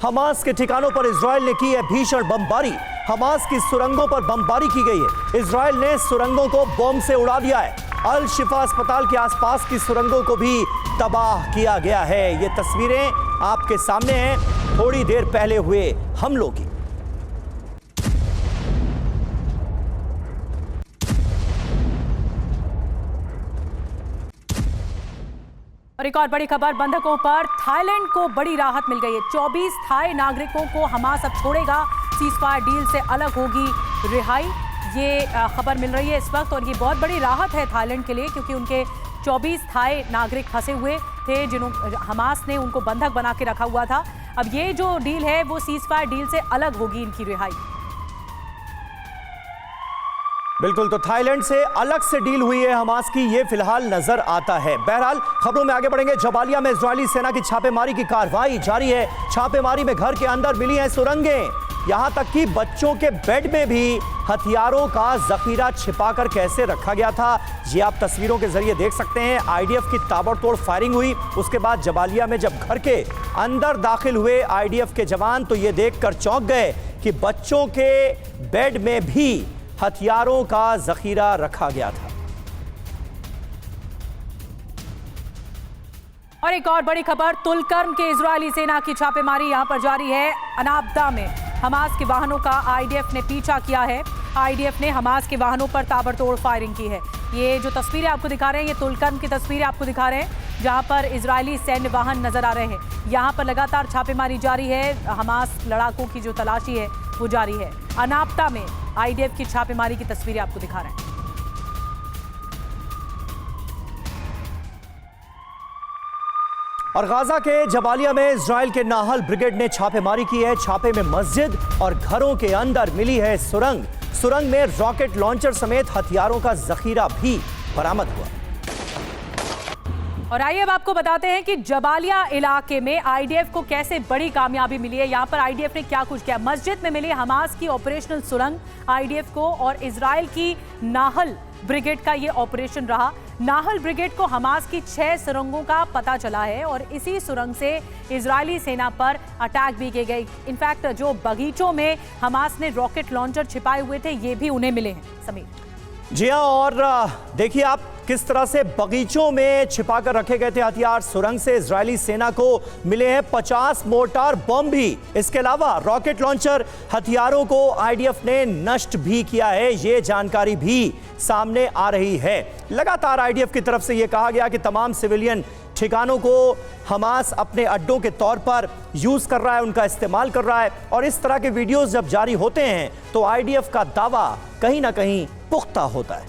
Hamas के ठिकानों पर इजराइल ने की है भीषण बमबारी। हमास की सुरंगों पर बमबारी की गई है। इजराइल ने सुरंगों को बम से उड़ा दिया है। अल शिफा अस्पताल के आसपास की सुरंगों को भी तबाह किया गया है। ये तस्वीरें आपके सामने हैं थोड़ी देर पहले हुए हमलों की। और एक और बड़ी खबर, बंधकों पर थाईलैंड को बड़ी राहत मिल गई है। 24 थाई नागरिकों को हमास अब छोड़ेगा। सीजफायर डील से अलग होगी रिहाई, ये खबर मिल रही है इस वक्त। और ये बहुत बड़ी राहत है थाईलैंड के लिए, क्योंकि उनके 24 थाई नागरिक फंसे हुए थे जिन्होंने हमास ने उनको बंधक बना के रखा हुआ था। अब ये जो डील है वो सीजफायर डील से अलग होगी इनकी रिहाई। बिल्कुल, तो थाईलैंड से अलग से डील हुई है हमास की, ये फिलहाल नजर आता है। बहरहाल खबरों में आगे बढ़ेंगे। जबालिया में इजरायली सेना की छापेमारी की कार्रवाई जारी है। छापेमारी में घर के अंदर मिली हैं सुरंगें, यहां तक कि बच्चों के बेड में भी हथियारों का जखीरा छिपाकर कैसे रखा गया था, ये आप तस्वीरों के जरिए देख सकते हैं। आईडीएफ की ताबड़तोड़ फायरिंग हुई। उसके बाद जबालिया में जब घर के अंदर दाखिल हुए आईडीएफ के जवान, तो ये देखकर चौंक गए कि बच्चों के बेड में भी हथियारों का जखीरा रखा गया था। और एक और बड़ी खबर, तुलकर्म के इजरायली सेना की छापेमारी यहां पर जारी है। अनाबदा में हमास के वाहनों का आईडीएफ ने पीछा किया है। आईडीएफ ने हमास के वाहनों पर ताबड़तोड़ फायरिंग की है। ये जो तस्वीरें आपको दिखा रहे हैं, ये तुलकर्म की तस्वीरें आपको दिखा रहे हैं, जहां पर इजरायली सैन्य वाहन नजर आ रहे हैं। यहां पर लगातार छापेमारी जारी है। हमास लड़ाकों की जो तलाशी है वो जारी है। अनाबदा में आईडीएफ की छापेमारी की तस्वीरें आपको दिखा रहे हैं। और गाजा के जबालिया में इजराइल के नाहल ब्रिगेड ने छापेमारी की है। छापे में मस्जिद और घरों के अंदर मिली है सुरंग। सुरंग में रॉकेट लॉन्चर समेत हथियारों का जखीरा भी बरामद हुआ। और आइए अब आपको बताते हैं कि जबालिया इलाके में आईडीएफ को कैसे बड़ी कामयाबी मिली है। यहाँ पर आईडीएफ ने क्या कुछ किया। मस्जिद में मिली हमास की ऑपरेशनल सुरंग आईडीएफ को, और इजराइल की नाहल ब्रिगेड का ये ऑपरेशन रहा। नाहल ब्रिगेड को हमास की 6 सुरंगों का पता चला है, और इसी सुरंग से इजरायली सेना पर अटैक भी किए गए। इनफैक्ट जो बगीचों में हमास ने रॉकेट लॉन्चर छिपाए हुए थे, ये भी उन्हें मिले हैं। समीर जी हाँ, और देखिए आप किस तरह से बगीचों में छिपाकर रखे गए थे हथियार। सुरंग से इजरायली सेना को मिले हैं 50 मोर्टार बम भी। इसके अलावा रॉकेट लॉन्चर हथियारों को आईडीएफ ने नष्ट भी किया है, ये जानकारी भी सामने आ रही है। लगातार आईडीएफ की तरफ से यह कहा गया कि तमाम सिविलियन ठिकानों को हमास अपने अड्डों के तौर पर यूज कर रहा है, उनका इस्तेमाल कर रहा है। और इस तरह के वीडियोस जब जारी होते हैं तो आईडीएफ का दावा कहीं ना कहीं पुख्ता होता है।